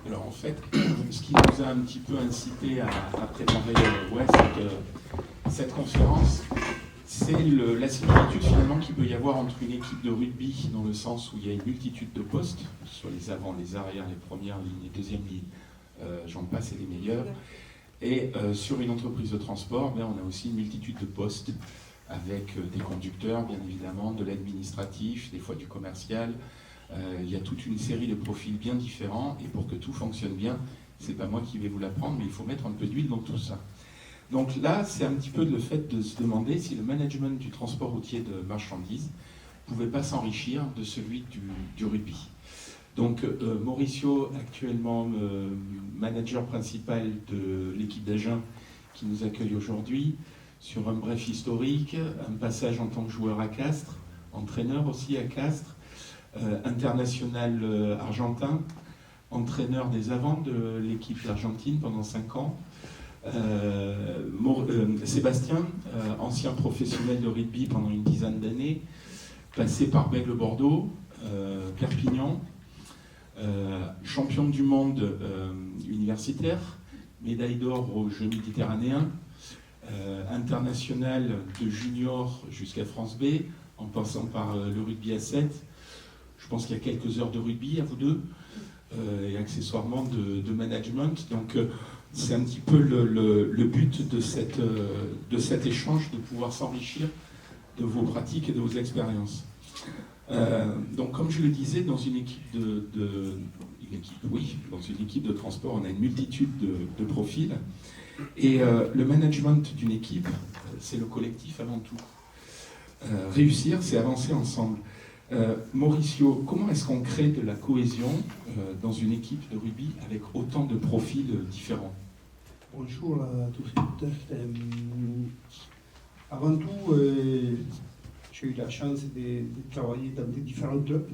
Alors en fait, ce qui nous a un petit peu incité à préparer cette conférence, c'est la similitude finalement qu'il peut y avoir entre une équipe de rugby, dans le sens où il y a une multitude de postes, sur les avants, les arrières, les premières lignes, les deuxièmes lignes, j'en passe et les meilleurs. Et sur une entreprise de transport, on a aussi une multitude de postes, avec des conducteurs, bien évidemment, de l'administratif, des fois du commercial. Il y a toute une série de profils bien différents, et pour que tout fonctionne bien, c'est pas moi qui vais vous l'apprendre, mais il faut mettre un peu d'huile dans tout ça. Donc là, c'est un petit peu le fait de se demander si le management du transport routier de marchandises ne pouvait pas s'enrichir de celui du rugby. Donc Mauricio, actuellement manager principal de l'équipe d'Agen qui nous accueille aujourd'hui, sur un bref historique, un passage en tant que joueur à Castres, entraîneur aussi à Castres, international argentin, entraîneur des avants de l'équipe argentine pendant 5 ans. Sébastien, ancien professionnel de rugby pendant une dizaine d'années, passé par Bègles-Bordeaux, Perpignan, champion du monde universitaire, médaille d'or aux Jeux méditerranéens, international de junior jusqu'à France B, en passant par le rugby à 7. Je pense qu'il y a quelques heures de rugby à vous deux, et accessoirement de management. Donc c'est un petit peu le but de cet échange, de pouvoir s'enrichir de vos pratiques et de vos expériences. Donc comme je le disais, dans une équipe dans une équipe de transport, on a une multitude de profils. Et le management d'une équipe, c'est le collectif avant tout. Réussir, c'est avancer ensemble. Mauricio, comment est-ce qu'on crée de la cohésion dans une équipe de rugby avec autant de profils différents? Bonjour à tous. Avant tout, j'ai eu la chance de travailler dans des différents clubs.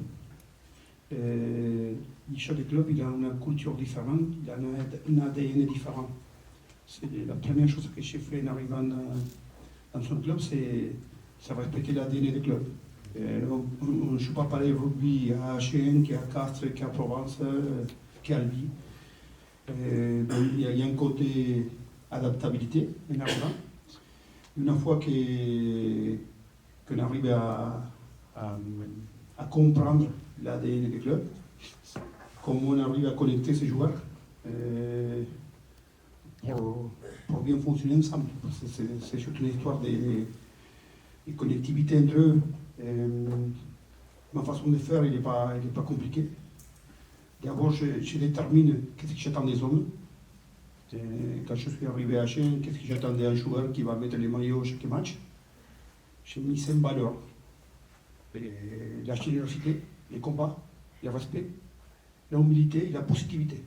Chaque club il a une culture différente, il a un ADN différent. C'est la première chose que j'ai fait en arrivant dans son club, c'est respecter l'ADN du club. Je ne suis pas pareil rugby à Agen, qu'à Castres, qu'à Provence, qu'à Albi. Donc il y a un côté adaptabilité en arrivant. Une fois qu'on arrive à comprendre l'ADN du club, comment on arrive à connecter ces joueurs pour bien fonctionner ensemble. C'est surtout une histoire de connectivité entre eux. Ma façon de faire, elle n'est pas compliquée. D'abord, je détermine qu'est-ce que j'attends des hommes. Quand je suis arrivé à Agen, qu'est-ce que j'attendais d'un joueur qui va mettre les maillots chaque match. J'ai mis 5 valeurs. La générosité, le combat, le respect, la humilité et la positivité.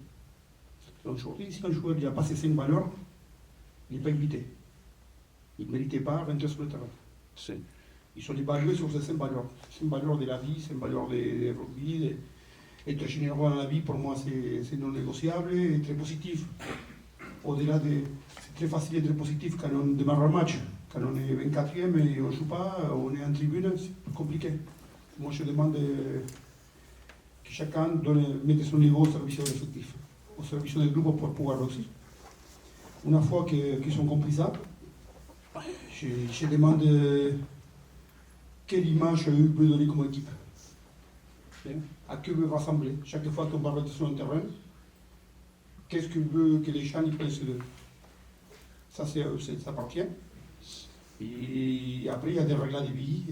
Donc aujourd'hui, si un joueur n'a pas ces 5 valeurs, il n'est pas invité. Il ne méritait pas à rentrer sur le terrain. Ils sont évalués sur ces 5 valeurs. 5 valeurs de la vie, 5 valeurs de rugby. Être généreux dans la vie, pour moi, c'est non négociable et très positif. Au-delà c'est très facile d'être positif quand on démarre un match. Quand on est 24e et on ne joue pas, on est en tribune, c'est plus compliqué. Moi, je demande que chacun mette son niveau au service de l'effectif, au service du groupe pour pouvoir réussir. Une fois qu'ils sont compris ça, je demande quelle image eux veulent donner comme équipe. À qui veut rassembler. Chaque fois qu'on parle sur un terrain, qu'est-ce qu'il veut que les gens y pensent d'eux. Ça, ça appartient. Et après, il y a des règles de vie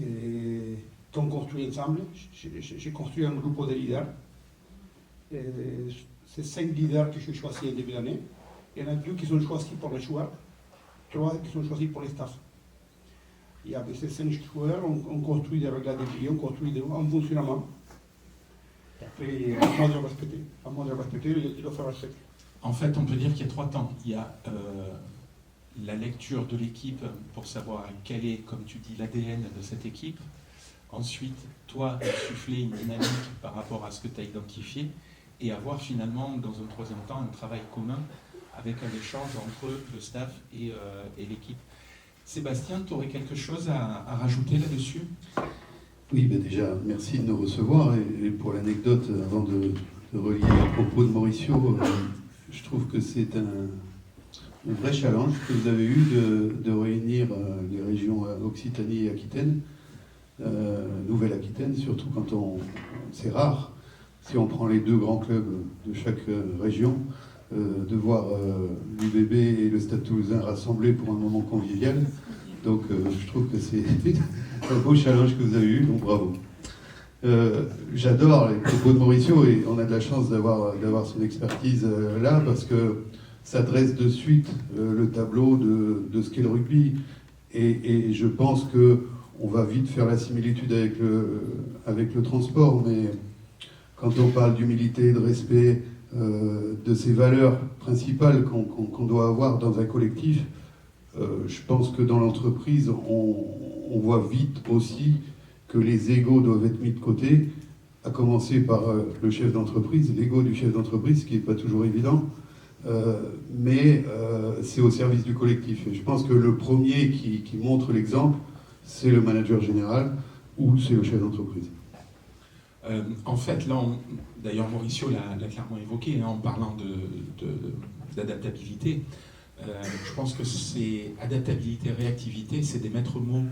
qu'on construit ensemble. J'ai construit un groupe de leaders. C'est 5 leaders que j'ai choisis au début d'année. Il y en a 2 qui sont choisis pour les joueurs, 3 qui sont choisis pour les staffs. Et avec ces 5 joueurs, on construit des règles de vie, on construit un fonctionnement. Et après, à moi de respecter et de le faire respecter. En fait, on peut dire qu'il y a 3 temps. Il y a la lecture de l'équipe pour savoir quel est, comme tu dis, l'ADN de cette équipe. Ensuite, toi, insuffler une dynamique par rapport à ce que tu as identifié et avoir finalement, dans un 3e temps, un travail commun avec un échange entre le staff et l'équipe. Sébastien, tu aurais quelque chose à rajouter là-dessus? Oui, déjà, merci de nous recevoir. Et pour l'anecdote, avant de relié à propos de Mauricio, je trouve que c'est un vrai challenge que vous avez eu de réunir les régions Occitanie et Aquitaine, Nouvelle-Aquitaine, surtout quand c'est rare, si on prend les deux grands clubs de chaque région, de voir l'UBB et le Stade Toulousain rassemblés pour un moment convivial. Donc je trouve que c'est un beau challenge que vous avez eu, donc bravo. J'adore les propos de Mauricio et on a de la chance d'avoir son expertise là parce que ça dresse de suite le tableau de ce qu'est le rugby. Et je pense qu'on va vite faire la similitude avec le transport, mais quand on parle d'humilité, de respect, de ces valeurs principales qu'on doit avoir dans un collectif, je pense que dans l'entreprise, on voit vite aussi que les égos doivent être mis de côté, à commencer par le chef d'entreprise, l'ego du chef d'entreprise, ce qui n'est pas toujours évident, mais c'est au service du collectif. Et je pense que le premier qui montre l'exemple, c'est le manager général ou c'est le chef d'entreprise. En fait, là, d'ailleurs Mauricio l'a clairement évoqué en parlant d'adaptabilité. Je pense que c'est adaptabilité, réactivité, c'est des maîtres mots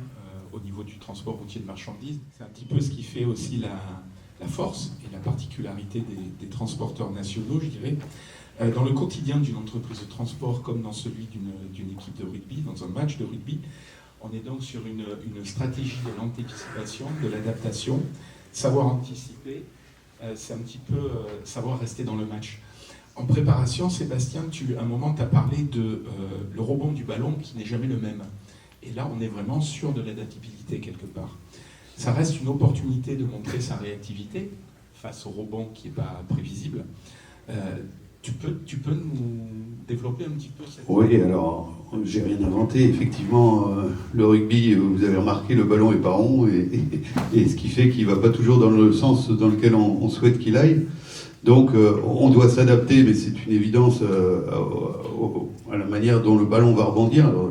au niveau du transport routier de marchandises. C'est un petit peu ce qui fait aussi la force et la particularité des transporteurs nationaux, je dirais. Dans le quotidien d'une entreprise de transport comme dans celui d'une équipe de rugby, dans un match de rugby, on est donc sur une stratégie de l'anticipation, de l'adaptation. Savoir anticiper, c'est un petit peu savoir rester dans le match. En préparation, Sébastien, à un moment, tu as parlé de le rebond du ballon qui n'est jamais le même. Et là, on est vraiment sur de l'adaptabilité quelque part. Ça reste une opportunité de montrer sa réactivité face au rebond qui n'est pas prévisible. Tu peux nous développer un petit peu cette... Oui, alors, j'ai rien inventé. Effectivement, le rugby, vous avez remarqué, le ballon est pas rond, et ce qui fait qu'il ne va pas toujours dans le sens dans lequel on souhaite qu'il aille. Donc, on doit s'adapter, mais c'est une évidence à la manière dont le ballon va rebondir. Alors,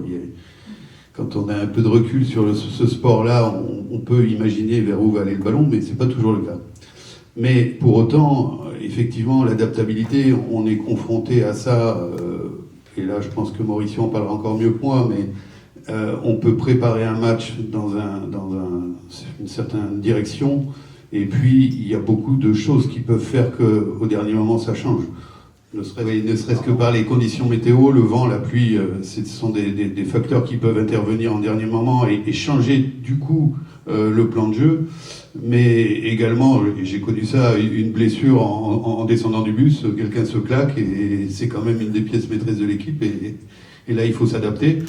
quand on a un peu de recul sur ce sport-là, on peut imaginer vers où va aller le ballon, mais ce n'est pas toujours le cas. Mais pour autant, effectivement, l'adaptabilité, on est confronté à ça, et là je pense que Mauricio en parlera encore mieux que moi, mais on peut préparer un match dans une certaine direction, et puis il y a beaucoup de choses qui peuvent faire qu'au dernier moment ça change. Ne serait-ce que par les conditions météo, le vent, la pluie, ce sont des facteurs qui peuvent intervenir en dernier moment et changer du coup le plan de jeu. Mais également, j'ai connu ça, une blessure en descendant du bus, quelqu'un se claque et c'est quand même une des pièces maîtresses de l'équipe et là il faut s'adapter.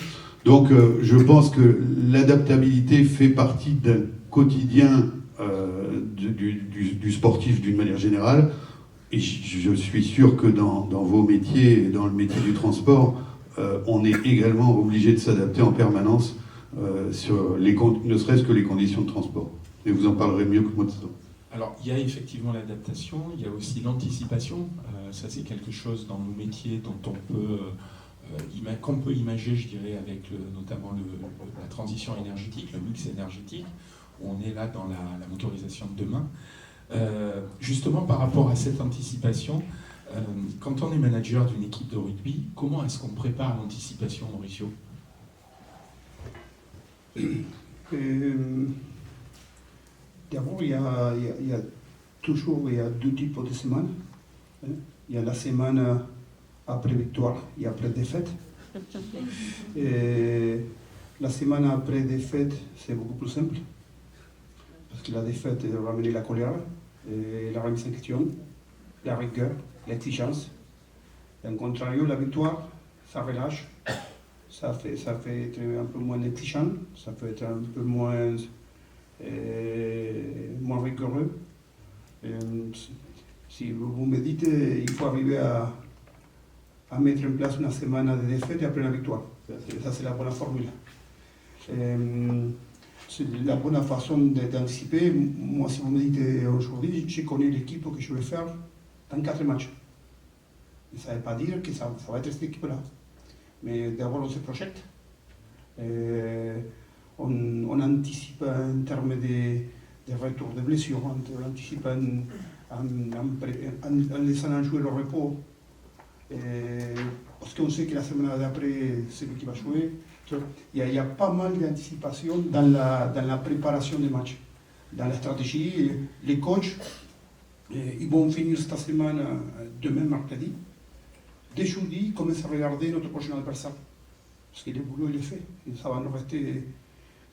Donc je pense que l'adaptabilité fait partie d'un quotidien du sportif d'une manière générale. Et je suis sûr que dans vos métiers, dans le métier du transport, on est également obligé de s'adapter en permanence ne serait-ce que les conditions de transport. Et vous en parlerez mieux que moi de ça. Alors, il y a effectivement l'adaptation, il y a aussi l'anticipation. Ça, c'est quelque chose dans nos métiers dont qu'on peut imager, je dirais, avec notamment la transition énergétique, le mix énergétique, où on est là dans la motorisation de demain. Justement, par rapport à cette anticipation, quand on est manager d'une équipe de rugby, comment est-ce qu'on prépare l'anticipation, Mauricio ? D'abord, il y a toujours deux types de semaines. Il y a la semaine après victoire et après défaite. Et la semaine après défaite, c'est beaucoup plus simple. Parce que la défaite est de ramener la colère, et la remise en question, la rigueur, l'exigence. Et en contrario, la victoire, ça relâche. Ça fait être un peu moins exigeant, ça peut être un peu moins rigoureux. Si vous me dites, il faut arriver à mettre en place une semaine de défaite et après la victoire. Ça, c'est la bonne formule. C'est la bonne façon d'anticiper. Moi, si vous me dites aujourd'hui, j'ai connu l'équipe que je vais faire dans 4 matchs. Et ça ne veut pas dire que ça va être cette équipe-là. Mais d'abord, on se projette. On anticipe en termes de retour de blessures, on anticipe en laissant jouer le repos. Parce qu'on sait que la semaine d'après, c'est lui qui va jouer. Il y a pas mal d'anticipation dans la préparation des matchs, dans la stratégie. Les coachs, ils vont finir cette semaine, demain, mercredi. Dès jeudi, ils commencent à regarder notre prochain adversaire. Parce que le boulot, il est fait. Et ça va nous rester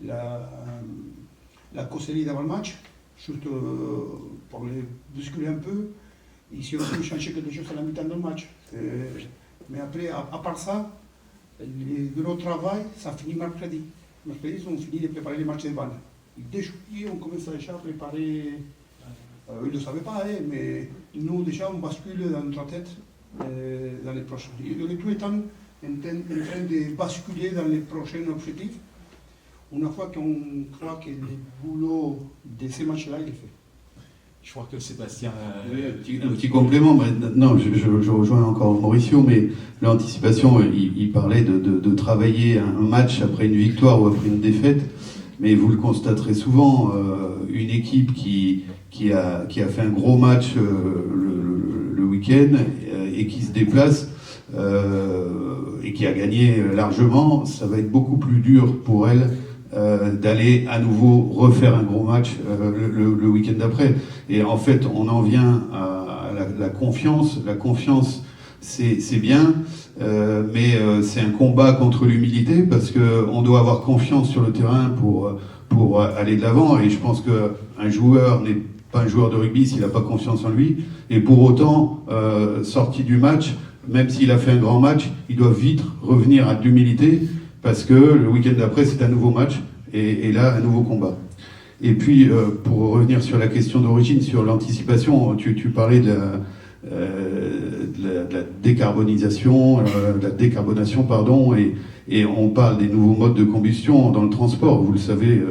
la causerie d'avant le match, juste pour les bousculer un peu. Et si on peut changer quelque chose à la mi-temps du match. Mais après, à part ça, le gros travail, ça finit mercredi. Mercredi, ils ont fini de préparer les matchs de balle. Et dès jeudi, on commence déjà à préparer. Ils ne le savaient pas, mais nous, déjà, on bascule dans notre tête dans les prochains. Le tout étant en train de basculer dans les prochains objectifs, une fois qu'on croit que le boulot de ces matchs-là, il est fait. Je crois que Sébastien... Un petit complément, non, je rejoins encore Mauricio, mais l'anticipation, il parlait de travailler un match après une victoire ou après une défaite, mais vous le constaterez souvent, une équipe qui a fait un gros match le week-end et qui se déplace et qui a gagné largement, ça va être beaucoup plus dur pour elle d'aller à nouveau refaire un gros match le week-end d'après. Et en fait, on en vient à la confiance. La confiance, c'est bien, mais c'est un combat contre l'humilité parce qu'on doit avoir confiance sur le terrain pour aller de l'avant. Et je pense qu'un joueur n'est pas un joueur de rugby s'il n'a pas confiance en lui. Et pour autant, sorti du match, même s'il a fait un grand match, il doit vite revenir à de l'humilité parce que le week-end d'après, c'est un nouveau match et là, un nouveau combat. Et puis, pour revenir sur la question d'origine, sur l'anticipation, tu parlais de la décarbonisation, de la décarbonation, pardon, et on parle des nouveaux modes de combustion dans le transport, vous le savez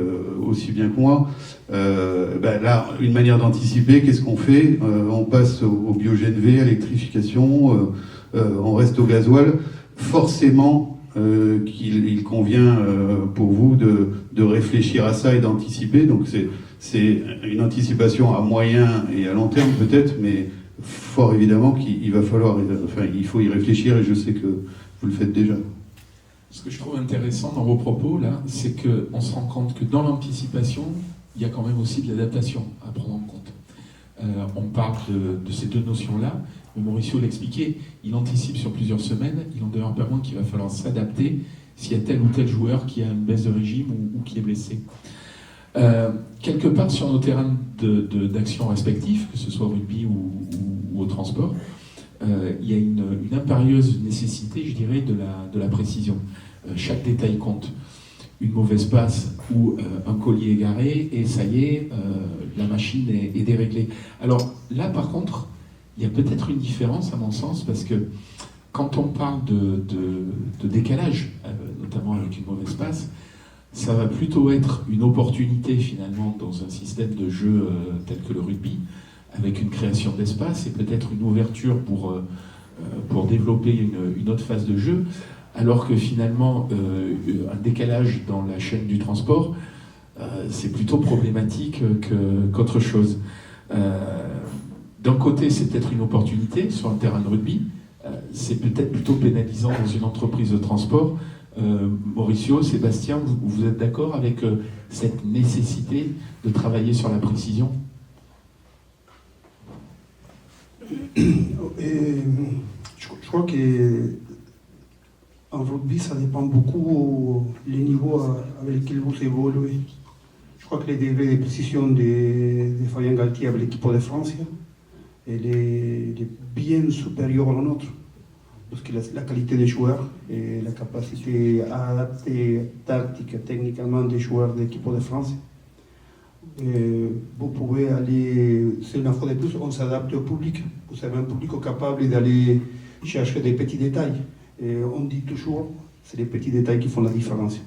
aussi bien que moi. Là, une manière d'anticiper, qu'est-ce qu'on fait? On passe au biogène V, à l'électrification, on reste au gasoil. Forcément, qu'il convient pour vous de réfléchir à ça et d'anticiper. Donc c'est une anticipation à moyen et à long terme peut-être, mais fort évidemment qu'il va falloir, il faut y réfléchir et je sais que vous le faites déjà. Ce que je trouve intéressant dans vos propos là, c'est qu'on se rend compte que dans l'anticipation, il y a quand même aussi de l'adaptation à prendre en compte. On parle de ces deux notions-là, mais Mauricio l'expliquait, il anticipe sur plusieurs semaines, il en demeure pas moins qu'il va falloir s'adapter s'il y a tel ou tel joueur qui a une baisse de régime ou qui est blessé. Quelque part sur nos terrains d'action respectifs, que ce soit au rugby ou au transport, il y a une impérieuse nécessité, je dirais, de la précision. Chaque détail compte. Une mauvaise passe ou un collier égaré, et ça y est, la machine est déréglée. Alors là, par contre, il y a peut-être une différence, à mon sens, parce que quand on parle de décalage, notamment avec une mauvaise passe, ça va plutôt être une opportunité, finalement, dans un système de jeu tel que le rugby, avec une création d'espace et peut-être une ouverture pour développer une autre phase de jeu, alors que finalement, un décalage dans la chaîne du transport, c'est plutôt problématique qu'autre chose. D'un côté, c'est peut-être une opportunité sur le terrain de rugby, c'est peut-être plutôt pénalisant dans une entreprise de transport. Mauricio, Sébastien, vous êtes d'accord avec cette nécessité de travailler sur la précision ? Je crois que en rugby, ça dépend beaucoup les niveaux avec lesquels vous évoluez. Je crois que les degrés de précision de Fabien Galtier avec l'équipe de France, elle est bien supérieure à la nôtre. Parce que la qualité des joueurs et la capacité à adapter tactique, techniquement des joueurs de l'équipe de France, vous pouvez aller, c'est une fois de plus, on s'adapte au public. Vous avez un public capable d'aller chercher des petits détails. Et on dit toujours, c'est les petits détails qui font la différence.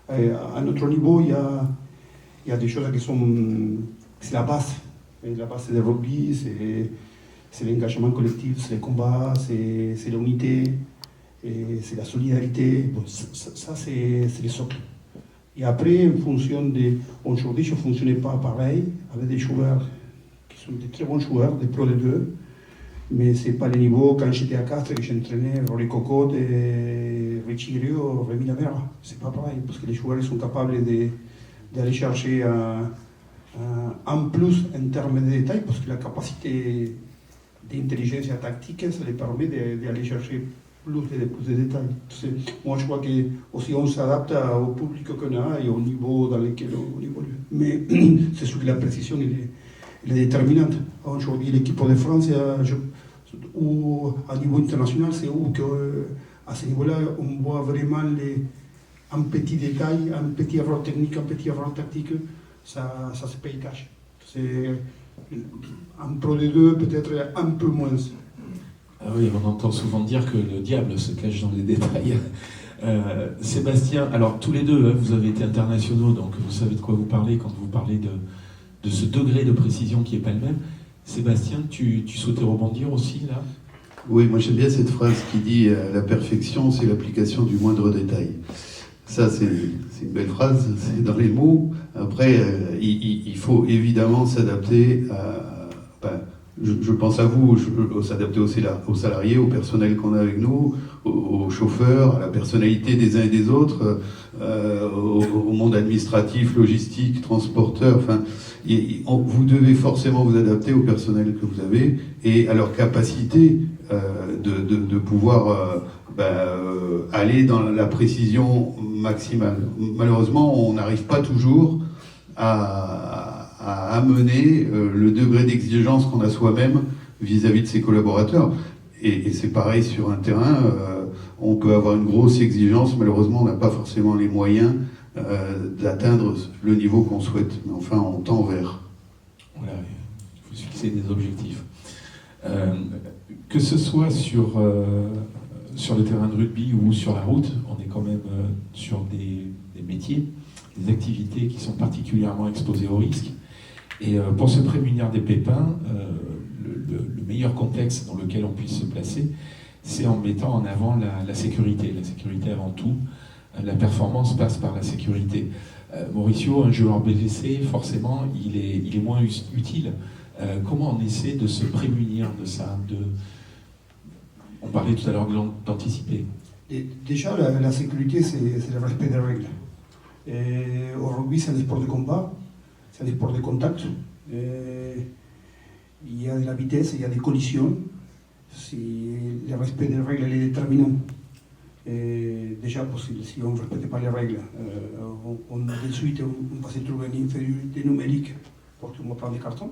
À notre niveau, il y a des choses qui sont, c'est la base. Et la base, c'est le rugby, c'est l'engagement collectif, c'est les combats, c'est l'unité, c'est la solidarité. Bon, ça c'est les socles. Et après, en fonction de... Aujourd'hui, je ne fonctionnais pas pareil, avec des joueurs qui Ce sont des très bons joueurs, des pros de deux. Mais ce n'est pas le niveau quand j'étais à Castres et que j'entraînais Rory Cocotte et Richie Grillo, Rémi Lamera. C'est pas pareil, parce que les joueurs sont capables d'aller chercher un plus en termes de détails, parce que la capacité d'intelligence tactique, ça les permet d'aller chercher plus de détails. Moi, je crois que on s'adapte au public qu'on a et au niveau dans lequel on évolue. Mais c'est sûr que la précision elle est déterminante. Aujourd'hui, l'équipe de France, ou à niveau international, c'est où à ce niveau-là, on voit vraiment un petit détail, un petit erreur technique, un petit erreur tactique, ça se paye cash. C'est un pro de deux, peut-être un peu moins. Ah oui, on entend souvent dire que le diable se cache dans les détails. Sébastien, alors tous les deux, vous avez été internationaux, donc vous savez de quoi vous parlez quand vous parlez de ce degré de précision qui n'est pas le même. Sébastien, tu souhaitais rebondir aussi là? Oui, moi j'aime bien cette phrase qui dit la perfection, c'est l'application du moindre détail. Ça, c'est une belle phrase, c'est dans les mots. Après, il faut évidemment s'adapter à... je pense à vous, s'adapter aux salariés, au personnel qu'on a avec nous, aux chauffeurs, à la personnalité des uns et des autres, au monde administratif, logistique, transporteur. Enfin, vous devez forcément vous adapter au personnel que vous avez et à leur capacité de pouvoir aller dans la précision maximale. Malheureusement, on n'arrive pas toujours à amener le degré d'exigence qu'on a soi-même vis-à-vis de ses collaborateurs. Et c'est pareil sur un terrain, on peut avoir une grosse exigence, malheureusement on n'a pas forcément les moyens d'atteindre le niveau qu'on souhaite. Mais enfin, on tend vers. Voilà, il faut se fixer des objectifs. Que ce soit sur le terrain de rugby ou sur la route, on est quand même sur des métiers, des activités qui sont particulièrement exposées au risque. Et pour se prémunir des pépins, le meilleur contexte dans lequel on puisse se placer, c'est en mettant en avant la sécurité. La sécurité avant tout. La performance passe par la sécurité. Mauricio, un joueur blessé, forcément, il est moins utile. Comment on essaie de se prémunir de ça? On parlait tout à l'heure d'anticiper. Déjà, la sécurité, c'est le respect des règles. Au rugby, c'est un sport de combat, c'est un sport de contact. Il y a de la vitesse, il y a des collisions. Le respect des règles est déterminant. Déjà, si on ne respecte pas les règles, de suite, on va se trouver une infériorité numérique pour tout le monde prendre des cartons.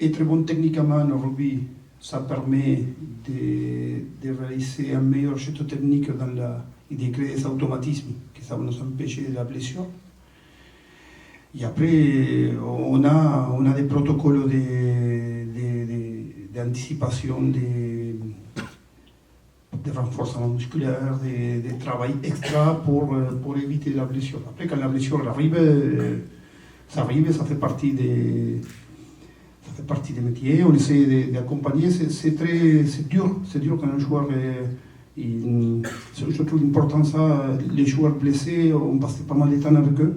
Être bon techniquement au rugby, ça permet de réaliser un meilleur jet technique et de créer des automatismes qui savent nous empêcher de la blessure. Et après, on a des protocoles d'anticipation, de renforcement musculaire, de travail extra pour éviter la blessure. Après, quand la blessure arrive, ça fait partie des métiers. On essaie d'accompagner. C'est dur quand un joueur je trouve important ça. Les joueurs blessés, on passe pas mal de temps avec eux.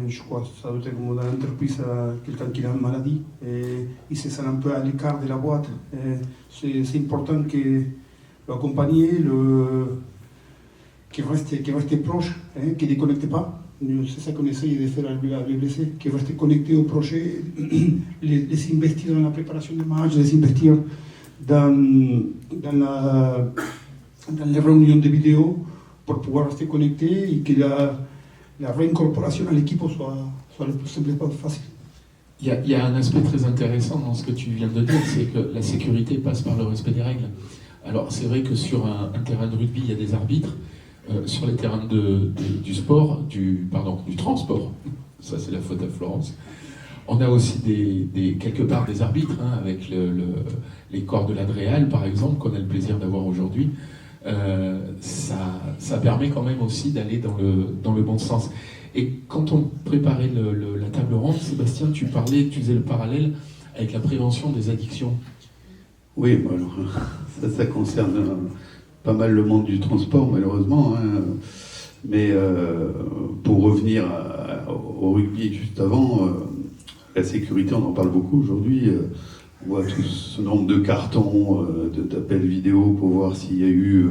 Je crois que ça doit être comme dans l'entreprise, quelqu'un qui a une maladie. Il se sent un peu à l'écart de la boîte. C'est important que l'accompagner, qu'il reste proche, qu'il ne déconnecte pas. C'est ça qu'on essaye de faire avec les blessés, qu'ils restent connectés au projet, les investir dans la préparation des matchs, les investir dans les réunions de vidéo pour pouvoir rester connectés et que la réincorporation à l'équipe soit le plus simple et facile. Il y a un aspect très intéressant dans ce que tu viens de dire, c'est que la sécurité passe par le respect des règles. Alors c'est vrai que sur un terrain de rugby, il y a des arbitres. Sur les terrains du sport, du transport, ça c'est la faute à Florence, on a aussi quelque part des arbitres, avec les corps de l'Adréal par exemple, qu'on a le plaisir d'avoir aujourd'hui. Ça permet quand même aussi d'aller dans le bon sens. Et quand on préparait la table ronde, Sébastien, tu faisais le parallèle avec la prévention des addictions. Oui, alors, ça concerne pas mal le monde du transport, malheureusement. Mais pour revenir au rugby juste avant, la sécurité, on en parle beaucoup aujourd'hui. On voit tout ce nombre de cartons, d'appels vidéo pour voir s'il y a eu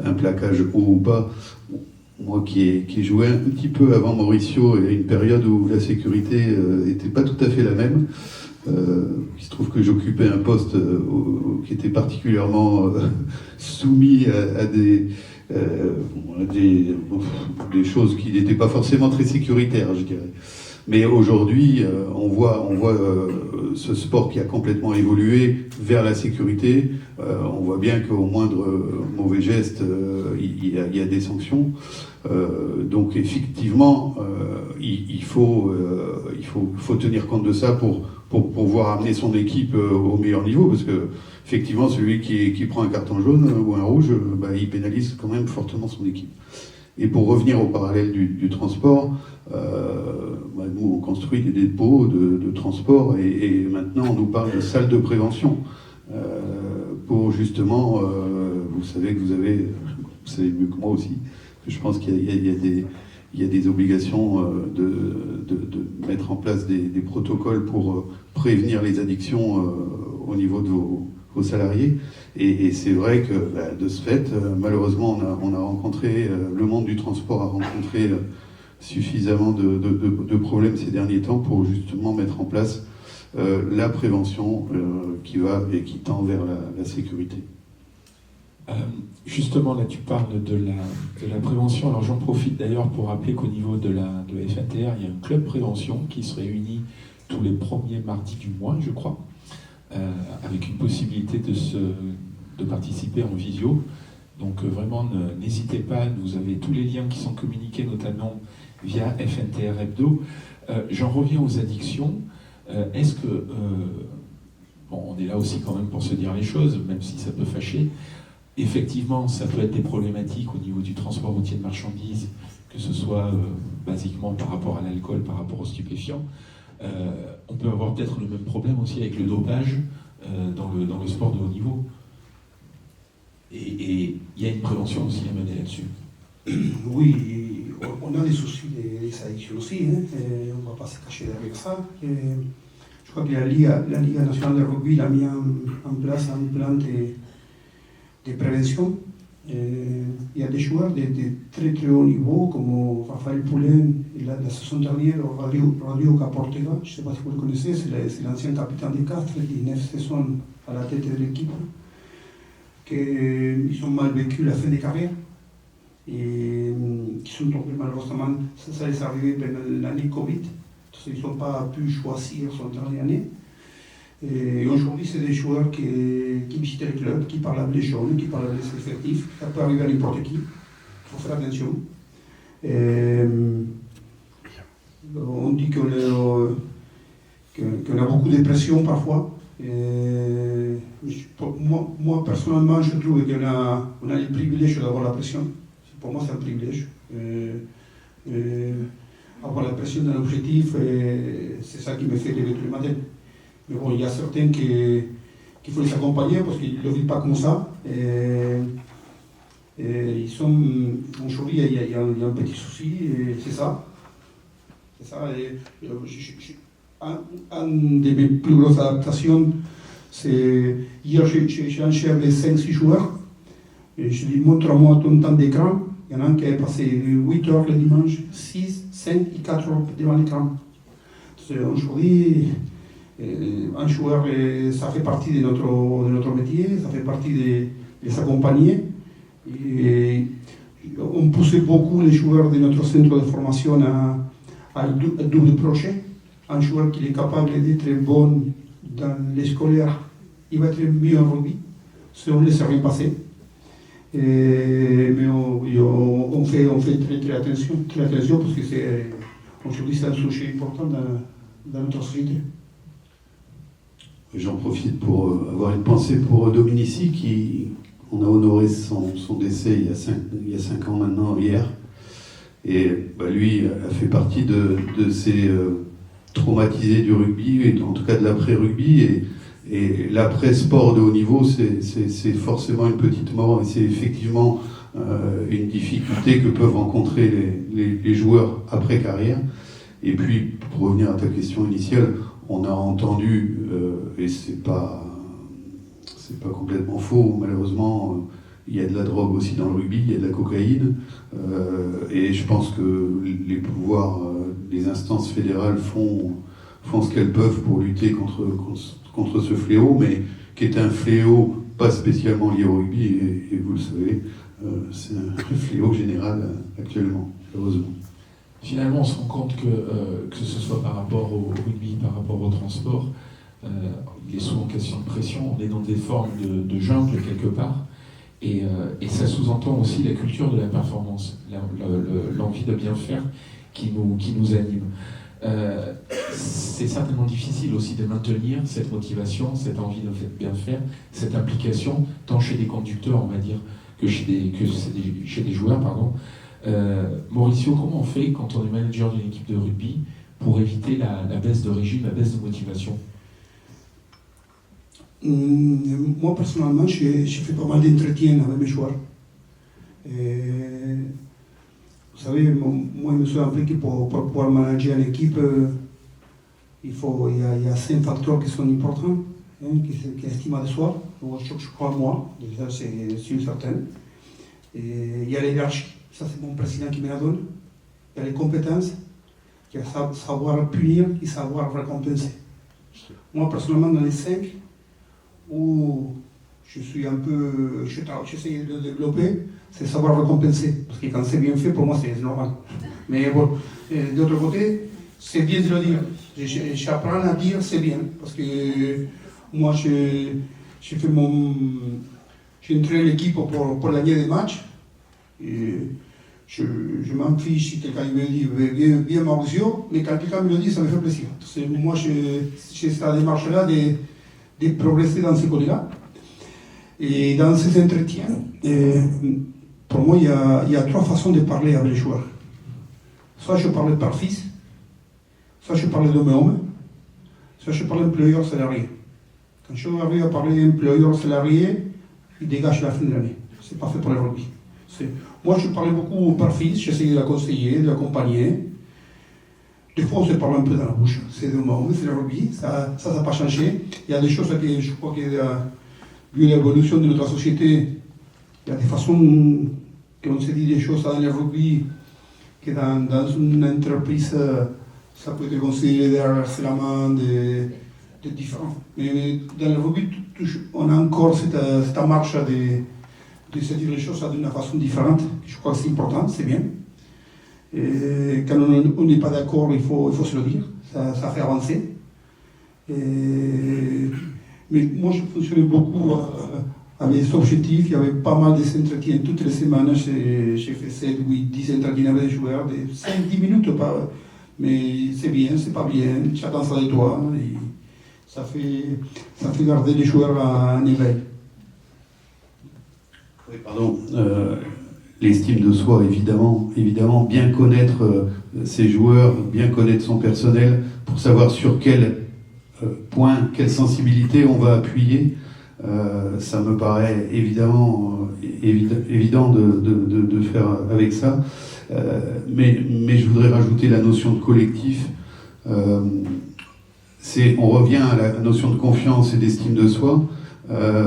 un plaquage haut ou pas. Moi qui ai joué un petit peu avant Mauricio, il y a une période où la sécurité n'était pas tout à fait la même. Il se trouve que j'occupais un poste qui était particulièrement soumis à des choses qui n'étaient pas forcément très sécuritaires, je dirais. Mais aujourd'hui, on voit ce sport qui a complètement évolué vers la sécurité. On voit bien qu'au moindre mauvais geste, il y a des sanctions. Donc effectivement, il faut tenir compte de ça pour pouvoir amener son équipe au meilleur niveau, parce que effectivement, celui qui prend un carton jaune ou un rouge, il pénalise quand même fortement son équipe. Et pour revenir au parallèle du transport, nous on construit des dépôts de transport et maintenant on nous parle de salles de prévention pour justement, vous savez que vous savez mieux que moi aussi, que je pense qu'il y a des obligations de mettre en place des protocoles pour prévenir les addictions au niveau de vos salariés. Et c'est vrai que de ce fait, malheureusement, on a rencontré, le monde du transport a rencontré suffisamment de problèmes ces derniers temps pour justement mettre en place la prévention qui tend vers la sécurité. Justement, là, tu parles de la prévention. Alors, j'en profite d'ailleurs pour rappeler qu'au niveau de la FNTR, il y a un club prévention qui se réunit tous les premiers mardis du mois, je crois, avec une possibilité de participer en visio. Donc, vraiment, n'hésitez pas. Vous avez tous les liens qui sont communiqués, notamment via FNTR Hebdo. J'en reviens aux addictions. Est-ce que... on est là aussi quand même pour se dire les choses, même si ça peut fâcher. Effectivement, ça peut être des problématiques au niveau du transport routier de marchandises, que ce soit basiquement par rapport à l'alcool, par rapport aux stupéfiants. On peut avoir peut-être le même problème aussi avec le dopage dans le sport de haut niveau. Et il y a une prévention aussi à mener là-dessus. Oui, on a des soucis des addictions aussi, hein, on ne va pas se cacher derrière ça. Je crois que la Liga nationale de rugby a mis en place un plan de prévention. Il y a des joueurs de très très haut niveau, comme Raphaël Poulain, la saison dernière, Radio Caportega, je ne sais pas si vous le connaissez, c'est l'ancien capitaine des Castres, 19 saisons à la tête de l'équipe, qu'ils ont mal vécu la fin de carrière, et qui sont tombés malheureusement, ça les est arrivé pendant l'année Covid, ils n'ont pas pu choisir son dernière année. Et aujourd'hui, c'est des joueurs qui visitent les clubs, qui parlent avec les jeunes, qui parlent avec les effectifs. Ça peut arriver à n'importe qui. Il faut faire attention. On dit qu'on a beaucoup de pression parfois. Moi, personnellement, je trouve qu'on a le privilège d'avoir la pression. Pour moi, c'est un privilège. Avoir la pression d'un objectif, c'est ça qui me fait lever tous les matins. Mais bon, il y a certains qu'il faut les accompagner parce qu'ils ne le vivent pas comme ça. Ils sont, aujourd'hui, il y a un petit souci, et c'est ça. C'est ça. Un de mes plus grosses adaptations, c'est hier, j'ai enchaîné 5-6 joueurs. Et je lui montre moi ton temps d'écran. Il y en a un qui a passé 8 heures le dimanche, 6, 5 et 4 heures devant l'écran. Aujourd'hui, un joueur, ça fait partie de notre métier, ça fait partie de les accompagner. Et on poussait beaucoup les joueurs de notre centre de formation à double projet. Un joueur qui est capable d'être bon dans les scolaires, il va être mieux en rugby, si on ne laisse rien passer. Mais on fait très attention parce que aujourd'hui c'est un sujet important dans notre société. J'en profite pour avoir une pensée pour Dominici, on a honoré son décès il y a 5 ans maintenant, hier. Et lui a fait partie de ces traumatisés du rugby, et en tout cas de l'après-rugby. Et l'après-sport de haut niveau, c'est forcément une petite mort. Et c'est effectivement une difficulté que peuvent rencontrer les joueurs après carrière. Et puis, pour revenir à ta question initiale, on a entendu, et c'est pas complètement faux, malheureusement, il y a de la drogue aussi dans le rugby, il y a de la cocaïne, et je pense que les pouvoirs, les instances fédérales font ce qu'elles peuvent pour lutter contre ce fléau, mais qui est un fléau pas spécialement lié au rugby, et vous le savez, c'est un fléau général actuellement, heureusement. Finalement, on se rend compte que ce soit par rapport au rugby, par rapport au transport, il est souvent question de pression, on est dans des formes de jungle quelque part, et ça sous-entend aussi la culture de la performance, l'envie de bien faire qui nous anime. C'est certainement difficile aussi de maintenir cette motivation, cette envie de bien faire, cette implication, tant chez des conducteurs, on va dire, que chez des joueurs, pardon. Mauricio, comment on fait quand on est manager d'une équipe de rugby pour éviter la baisse de régime, la baisse de motivation? Moi, personnellement, j'ai fait pas mal d'entretiens avec mes joueurs. Vous savez, moi, je me suis impliqué pour pouvoir manager une équipe. Il y a 5 facteurs qui sont importants, qui estiment de soi. Je crois en moi, déjà, c'est une certaine. Et il y a l'énergie, ça c'est mon président qui me la donne. Il y a les compétences, il y a savoir punir et savoir récompenser. Moi, personnellement, dans les 5, où je suis un peu, j'essaie de développer, c'est savoir récompenser. Parce que quand c'est bien fait, pour moi, c'est normal. Mais bon, d'autre côté, c'est bien de le dire. J'apprends à dire c'est bien. Parce que moi, j'ai entraîné l'équipe pour gagner des matchs. Et je m'en fiche si quelqu'un me dit bien Mauricio, mais quand quelqu'un me le dit, ça me fait plaisir. Moi, j'ai cette démarche-là de progresser dans ce côté-là. Et dans ces entretiens, pour moi, il y a 3 façons de parler avec les joueurs. Soit je parle par fils, soit je parle d'homme-homme, soit je parle employeur salarié. Quand je arrive à parler employeur salarié, il dégage la fin de l'année. C'est pas fait pour le rugby. Moi, je parlais beaucoup par fils, j'essayais de la conseiller, de l'accompagner. Des fois, on se parle un peu dans la bouche. C'est d'homme-homme, c'est le rugby, ça n'a pas changé. Il y a des choses que je crois que, vu l'évolution de notre société, il y a des façons qu'on se dit des choses dans le rugby que dans une entreprise, ça peut être considéré des harcèlements, de différents. Mais dans le rugby, on a encore cette marche de se dire les choses d'une façon différente. Je crois que c'est important, c'est bien. Et quand on n'est pas d'accord, il faut se le dire, ça fait avancer. Mais moi, je fonctionnais beaucoup avec cet objectif. Il y avait pas mal d'entretiens toutes les semaines. J'ai fait 7, 8, 10 entretiens avec des joueurs, de 5-10 minutes, pas, mais c'est bien, c'est pas bien, chacun ça de toi. Et ça fait garder les joueurs à un éveil. Oui, pardon. L'estime de soi, évidemment, bien connaître ses joueurs, bien connaître son personnel, pour savoir sur quel point, quelle sensibilité on va appuyer, ça me paraît évident de faire avec ça. Mais je voudrais rajouter la notion de collectif. On revient à la notion de confiance et d'estime de soi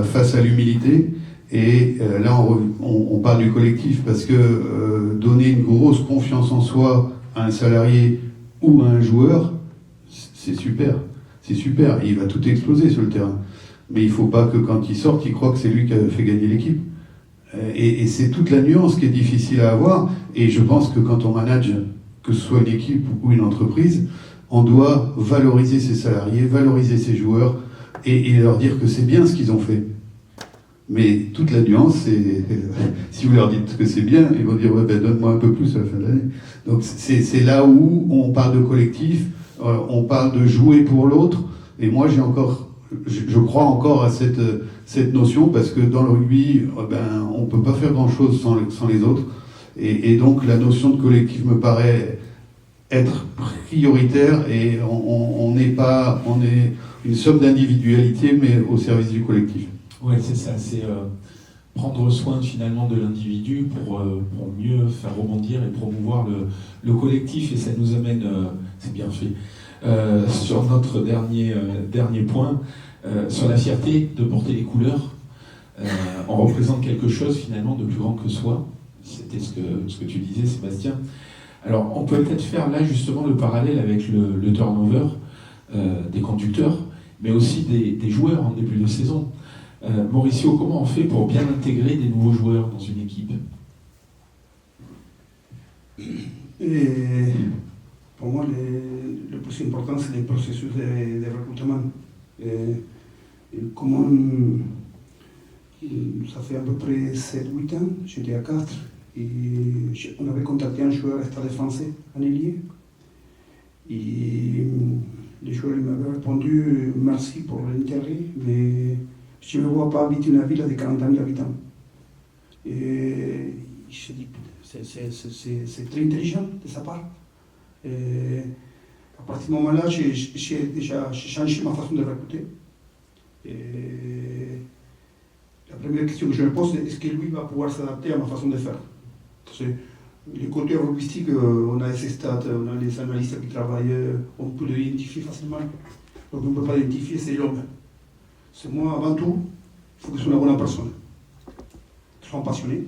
face à l'humilité. Et là, on parle du collectif parce que donner une grosse confiance en soi à un salarié ou à un joueur, c'est super. C'est super, il va tout exploser sur le terrain. Mais il ne faut pas que quand il sorte, il croit que c'est lui qui a fait gagner l'équipe. Et c'est toute la nuance qui est difficile à avoir. Et je pense que quand on manage, que ce soit une équipe ou une entreprise, on doit valoriser ses salariés, valoriser ses joueurs et leur dire que c'est bien ce qu'ils ont fait. Mais toute la nuance, c'est si vous leur dites que c'est bien, ils vont dire ouais, ben, donne-moi un peu plus à la fin de l'année. Donc c'est là où on parle de collectif, on parle de jouer pour l'autre. Et moi je crois encore à cette notion parce que dans le rugby, ben, on ne peut pas faire grand-chose sans les autres. Et donc la notion de collectif me paraît être prioritaire et on est une somme d'individualité mais au service du collectif. Oui, c'est ça. prendre soin finalement de l'individu pour mieux faire rebondir et promouvoir le collectif. Et ça nous amène, c'est bien fait, sur notre dernier point, sur la fierté de porter les couleurs. On représente quelque chose finalement de plus grand que soi. C'était ce que tu disais, Sébastien. Alors on peut peut-être faire là justement le parallèle avec le turnover des conducteurs, mais aussi des joueurs en début de saison. Mauricio, comment on fait pour bien intégrer des nouveaux joueurs dans une équipe? Et pour moi, le plus important, c'est le processus de recrutement. Et comment, ça fait à peu près 7-8 ans, j'étais à 4, et on avait contacté un joueur à Stade français, en ailier. Et les joueurs m'avaient répondu merci pour l'intérêt, mais je ne me vois pas habiter une ville de 40 000 habitants. Et je dis, c'est très intelligent de sa part. Et à partir de ce moment-là, j'ai changé ma façon de recruter. Et la première question que je me pose, c'est est-ce que lui va pouvoir s'adapter à ma façon de faire? Les côtés rugbyistiques, on a les stats, on a les analystes qui travaillent, on peut l'identifier facilement. Donc on ne peut pas l'identifier, c'est l'homme. C'est moi, avant tout, il faut que ce soit une bonne personne. Qu'il soit passionné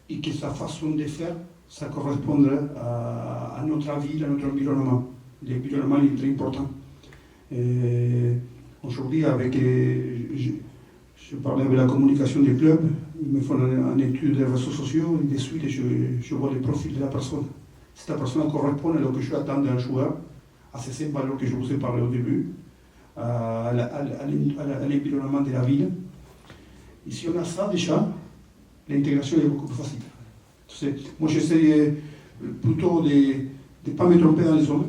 et que sa façon de faire, ça corresponde à notre vie, à notre environnement. L'environnement est très important. Aujourd'hui, je parlais avec la communication des clubs, ils me font une étude des réseaux sociaux, et de suite je vois le profil de la personne. Si la personne correspond à ce que je attends d'un joueur, à ces 5 valeurs que je vous ai parlé au début, à l'environnement de la ville. Et si on a ça déjà, l'intégration est beaucoup plus facile. Moi j'essaie plutôt de ne pas me tromper dans les zones.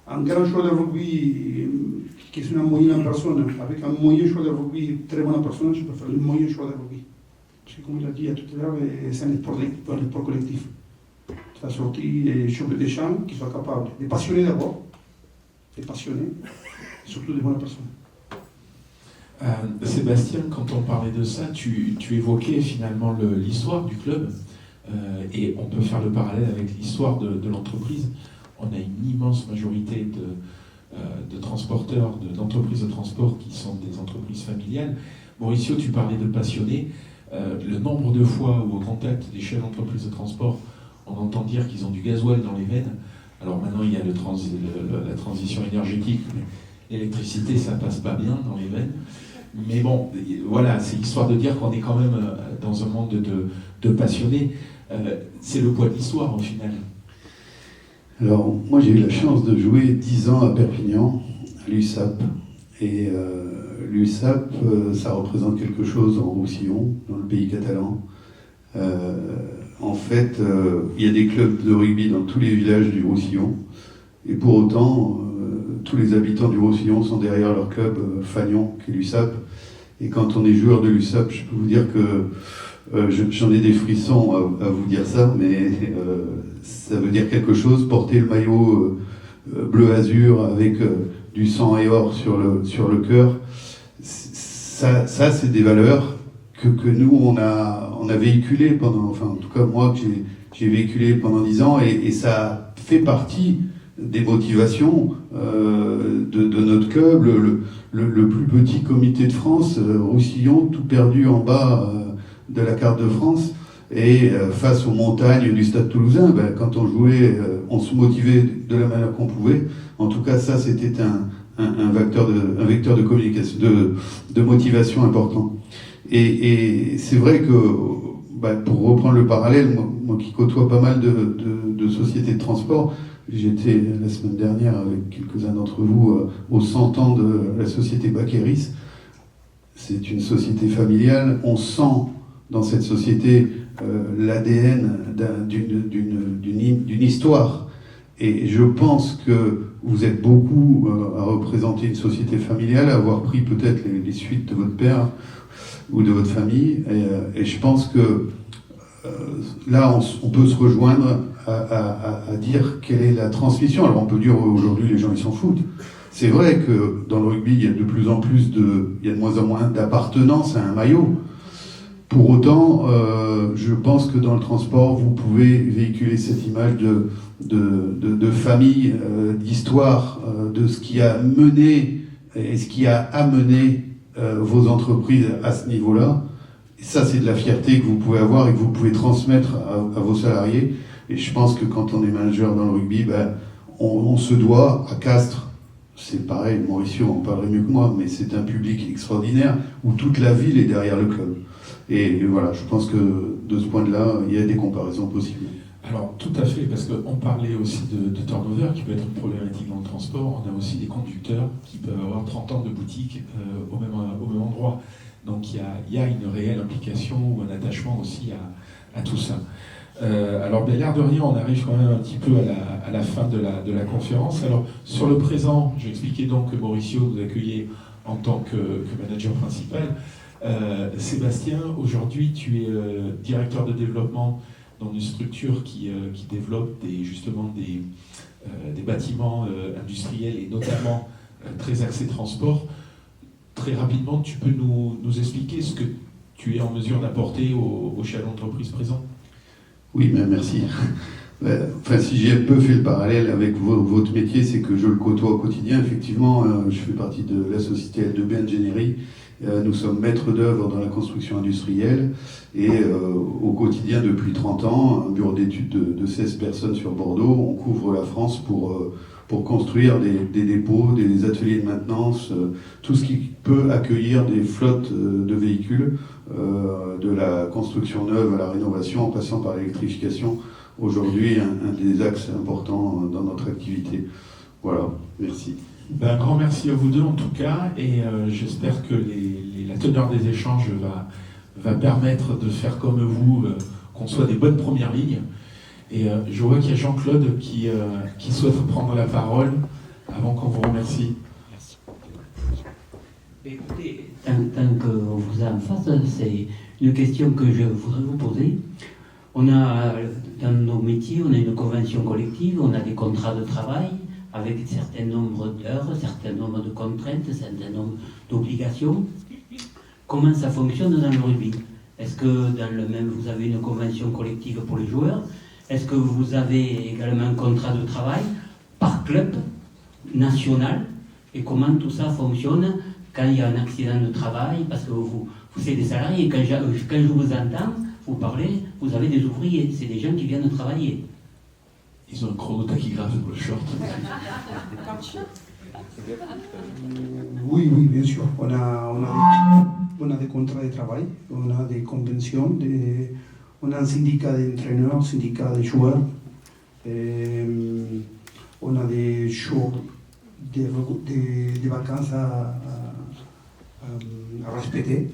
Un grand joueur de rugby qui est une moyenne personne, avec un moyen joueur de rugby, très bonne personne, je préfère le moyen joueur de rugby. Parce que comme il a dit tout à l'heure, c'est un sport collectif. Ça a sorti des champs qui soient capables de passionner d'abord, des passionnés, et surtout des bonnes personnes. Sébastien, quand on parlait de ça, tu évoquais finalement l'histoire du club, et on peut faire le parallèle avec l'histoire de l'entreprise. On a une immense majorité de transporteurs, d'entreprises de transport qui sont des entreprises familiales. Mauricio, tu parlais de passionnés. Le nombre de fois où au contact des chefs d'entreprise de transport, on entend dire qu'ils ont du gasoil dans les veines. Alors maintenant, il y a la transition énergétique, mais l'électricité, ça passe pas bien dans les veines. Mais bon, voilà, c'est histoire de dire qu'on est quand même dans un monde de passionnés. C'est le poids de l'histoire, au final. Alors, moi j'ai eu la chance de jouer 10 ans à Perpignan, à l'USAP. Et l'USAP, ça représente quelque chose en Roussillon, dans le pays catalan. En fait, il y a des clubs de rugby dans tous les villages du Roussillon. Et pour autant, tous les habitants du Roussillon sont derrière leur club fanion, qui est l'USAP. Et quand on est joueur de l'USAP, je peux vous dire que j'en ai des frissons à vous dire ça, mais ça veut dire quelque chose. Porter le maillot bleu-azur avec du sang et or sur le cœur, ça c'est des valeurs que nous on a véhiculées pendant, enfin en tout cas moi que j'ai véhiculé pendant 10 ans, et ça fait partie des motivations de notre club, le plus petit comité de France, Roussillon, tout perdu en bas de la carte de France, et face aux montagnes du Stade Toulousain, quand on jouait, on se motivait de la manière qu'on pouvait. En tout cas, ça c'était un vecteur de communication, de motivation important. Et c'est vrai que, pour reprendre le parallèle, moi qui côtoie pas mal de sociétés de transport, j'étais la semaine dernière avec quelques-uns d'entre vous aux 100 ans de la société Baqueris. C'est une société familiale. On sent dans cette société l'ADN d'une histoire. Et je pense que vous êtes beaucoup à représenter une société familiale, à avoir pris peut-être les suites de votre père ou de votre famille. Et je pense que là, on peut se rejoindre à dire quelle est la transmission. Alors on peut dire aujourd'hui les gens ils s'en foutent. C'est vrai que dans le rugby, il y a de plus en plus il y a de moins en moins d'appartenance à un maillot. Pour autant, je pense que dans le transport, vous pouvez véhiculer cette image de famille, d'histoire, de ce qui a mené et ce qui a amené vos entreprises à ce niveau-là. Et ça, c'est de la fierté que vous pouvez avoir et que vous pouvez transmettre à vos salariés. Et je pense que quand on est manager dans le rugby, on se doit à Castres. C'est pareil, Mauricio en parlerait mieux que moi, mais c'est un public extraordinaire où toute la ville est derrière le club. Et voilà, je pense que de ce point de là, il y a des comparaisons possibles. Alors, tout à fait, parce qu'on parlait aussi de turnover, qui peut être une problématique dans le transport. On a aussi des conducteurs qui peuvent avoir 30 ans de boutique au même endroit. Donc, il y a une réelle implication ou un attachement aussi à tout ça. Alors, l'air de rien, on arrive quand même un petit peu à la fin de la conférence. Alors, sur le présent, j'ai expliqué donc que Mauricio nous accueillait en tant que manager principal. Sébastien, aujourd'hui, tu es directeur de développement dans une structure qui développe des bâtiments industriels et notamment très axés transport. Très rapidement, tu peux nous expliquer ce que tu es en mesure d'apporter aux chefs d'entreprise présents? Oui, mais merci. Enfin, si j'ai un peu fait le parallèle avec votre métier, c'est que je le côtoie au quotidien. Effectivement, je fais partie de la société L2B Ingénierie. Nous sommes maîtres d'œuvre dans la construction industrielle et au quotidien depuis 30 ans, un bureau d'études de 16 personnes sur Bordeaux, on couvre la France pour construire des dépôts, des ateliers de maintenance, tout ce qui peut accueillir des flottes de véhicules, de la construction neuve à la rénovation en passant par l'électrification. Aujourd'hui, un des axes importants dans notre activité. Voilà, merci. Un grand merci à vous deux en tout cas, et j'espère que la teneur des échanges va permettre de faire comme vous, qu'on soit des bonnes premières lignes. Et je vois qu'il y a Jean-Claude qui souhaite prendre la parole avant qu'on vous remercie. Merci. Écoutez, tant qu'on vous a en face, c'est une question que je voudrais vous poser. On a, dans nos métiers, on a une convention collective, on a des contrats de travail, avec un certain nombre d'heures, un certain nombre de contraintes, un certain nombre d'obligations. Comment ça fonctionne dans le rugby? Est-ce que dans le même, vous avez une convention collective pour les joueurs? Est-ce que vous avez également un contrat de travail par club national? Et comment tout ça fonctionne quand il y a un accident de travail? Parce que vous c'est des salariés. Quand je vous entends, vous parlez, vous avez des ouvriers. C'est des gens qui viennent travailler. Ils ont un chronotachygraphe sur le short. Oui, bien sûr. On a des contrats de travail, on a des conventions, on a un syndicat d'entraîneurs, un syndicat de joueurs, on a des jours de vacances à respecter,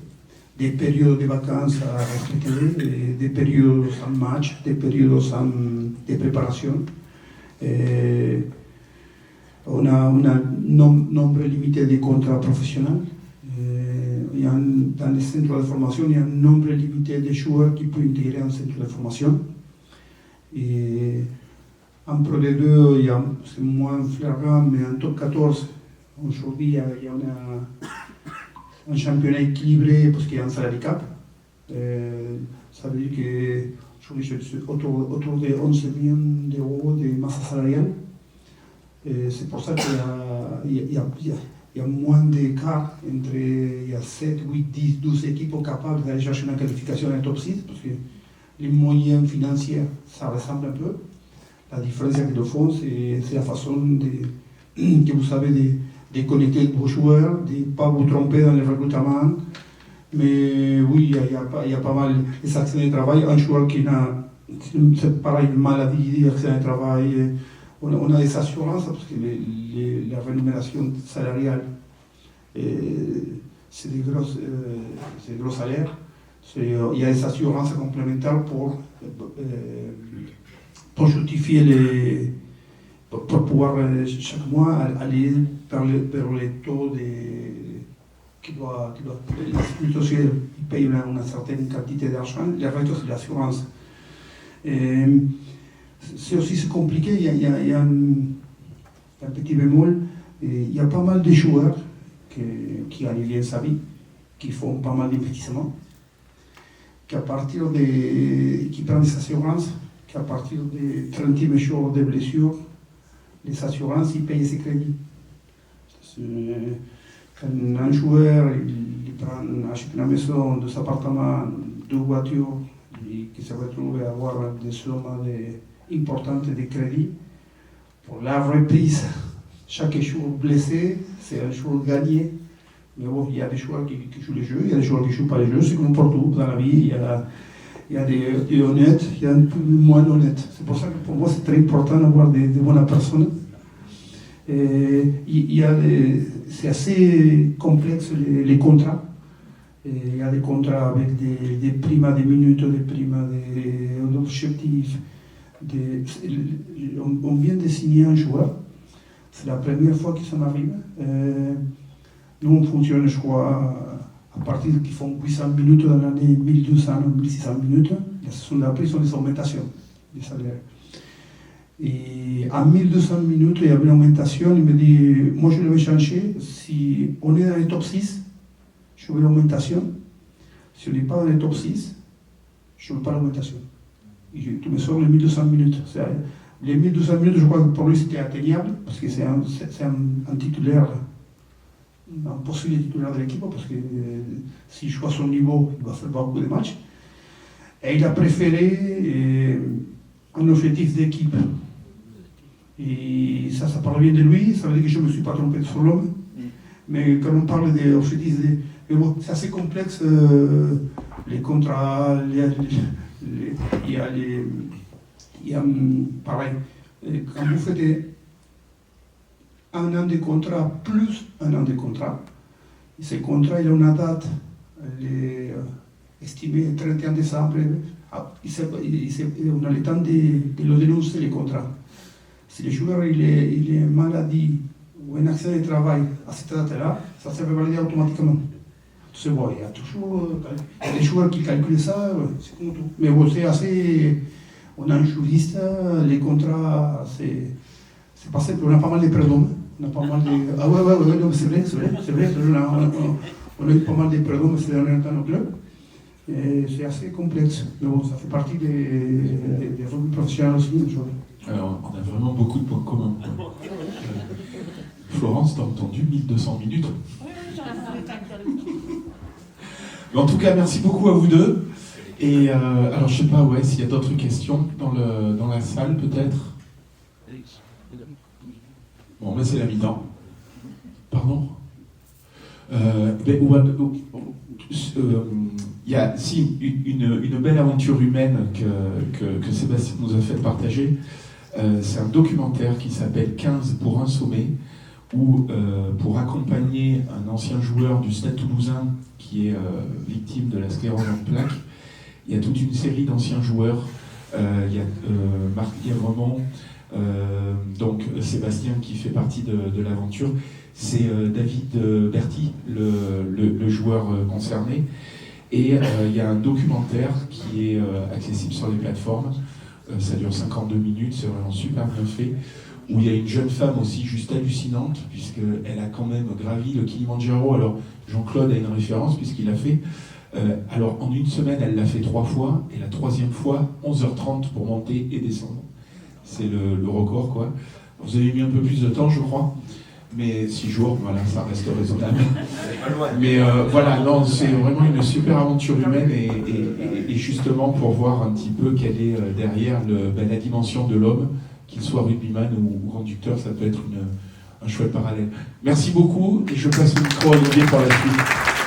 des périodes de vacances à respecter, des périodes sans match, des périodes de préparation. On a un nombre limité de contrats professionnels. Dans les centres de formation, il y a un nombre limité de joueurs qui peuvent intégrer un centre de formation. Et en Pro D2, c'est moins flagrant, mais en top 14, aujourd'hui, il y a un championnat équilibré parce qu'il y a un salary cap. Ça veut dire qu'aujourd'hui, je suis autour de 11 millions d'euros de masse salariale. C'est pour ça qu'il y a moins d'écart entre il y a 7, 8, 10, 12 équipes capables d'aller chercher une qualification en top 6, parce que les moyens financiers, ça ressemble un peu. La différence avec le fond, c'est la façon que vous savez de connecter vos joueurs, de ne pas vous tromper dans le recrutement. Mais oui, il y a pas mal d'accidents de travail. Un joueur qui a, c'est pareil, une maladie, accident de travail. On a des assurances parce que la rémunération salariale, c'est des gros salaires. Il y a des assurances complémentaires pour justifier pour pouvoir chaque mois aller vers les taux qui doit plutôt qu'ils payent une certaine quantité d'argent. Le reste, c'est l'assurance. C'est aussi compliqué, il y a un petit bémol. Et il y a pas mal de joueurs qui gagnent bien sa vie, qui font pas mal d'investissements, qui prennent des assurances, qu'à partir des 30e jours de blessure, les assurances, ils payent ses crédits. Quand un joueur il achète une maison, deux appartements, deux voitures, et qui se retrouve à avoir des sommes importantes de crédit, pour la reprise, chaque jour blessé, c'est un jour gagné. Mais bon, il y a des joueurs qui jouent les jeux, il y a des joueurs qui ne jouent pas les jeux, c'est comme pour tout dans la vie, il y a des honnêtes, il y a un peu moins honnêtes. C'est pour ça que pour moi c'est très important d'avoir des bonnes personnes. C'est assez complexe les contrats. Et il y a des contrats avec des primes à des minutes, des primes à des objectifs. On vient de signer un joueur. C'est la première fois que ça m'arrive. Nous, on fonctionne, je crois, à partir qu'ils font 800 minutes dans l'année, 1200 ou 1600 minutes. La saison d'après, ce sont des augmentations des salaires. Et à 1200 minutes, il y avait une augmentation. Il me dit, moi, je vais changer. Si on est dans les top 6, je veux l'augmentation. Si on n'est pas dans les top 6, je ne veux pas l'augmentation. Tu me sors les 1200 minutes. Les 1200 minutes, je crois que pour lui, c'était atteignable, parce que c'est un titulaire, un possible titulaire de l'équipe, parce que s'il joue à son niveau, il va faire beaucoup de matchs. Et il a préféré un objectif d'équipe. Et ça parle bien de lui, ça veut dire que je ne me suis pas trompé sur l'homme. Mais quand on parle des objectifs, bon, c'est assez complexe, les contrats, il y a pareil, quand vous faites un an de contrat plus un an de contrat, et ce contrat il a une date estimée le 31 décembre, on a le temps de le dénoncer, les contrats. Si le joueur il est maladie ou un accident de travail à cette date-là, ça se fait valider automatiquement. C'est bon, il y a toujours des joueurs qui calculent ça, c'est comme tout. Mais bon, c'est assez. On a un juriste, les contrats, c'est pas simple. On a pas mal de prud'hommes. On a pas mal de. Ah ouais, c'est vrai. On a eu pas mal de prud'hommes ces derniers temps au club. Et c'est assez complexe. Mais bon, ça fait partie des rugby professionnels aussi. Alors, on a vraiment beaucoup de points communs. Florence, t'as entendu 1200 minutes? Mais en tout cas, merci beaucoup à vous deux. Et alors, je sais pas, s'il y a d'autres questions dans la salle, peut-être. Bon, mais c'est la mi-temps. Pardon. Il y a une belle aventure humaine que Sébastien nous a fait partager. C'est un documentaire qui s'appelle 15 pour un sommet, où pour accompagner un ancien joueur du Stade Toulousain qui est victime de la sclérose en plaques, il y a toute une série d'anciens joueurs. Il y a Marc Guévremont, donc Sébastien qui fait partie de l'aventure. C'est David Berti, le joueur concerné. Et il y a un documentaire qui est accessible sur les plateformes. Ça dure 52 minutes, c'est vraiment super bien fait. Où il y a une jeune femme aussi juste hallucinante, puisqu'elle a quand même gravi le Kilimandjaro. Alors Jean-Claude a une référence, puisqu'il a fait. Alors en une semaine, elle l'a fait 3 fois, et la 3e fois, 11h30 pour monter et descendre. C'est le record, quoi. Vous avez mis un peu plus de temps, je crois. Mais 6 jours, voilà, ça reste raisonnable. Mais voilà, non, c'est vraiment une super aventure humaine et justement pour voir un petit peu quelle est derrière la dimension de l'homme, qu'il soit rugbyman ou conducteur, ça peut être un chouette parallèle. Merci beaucoup et je passe le micro à Olivier pour la suite.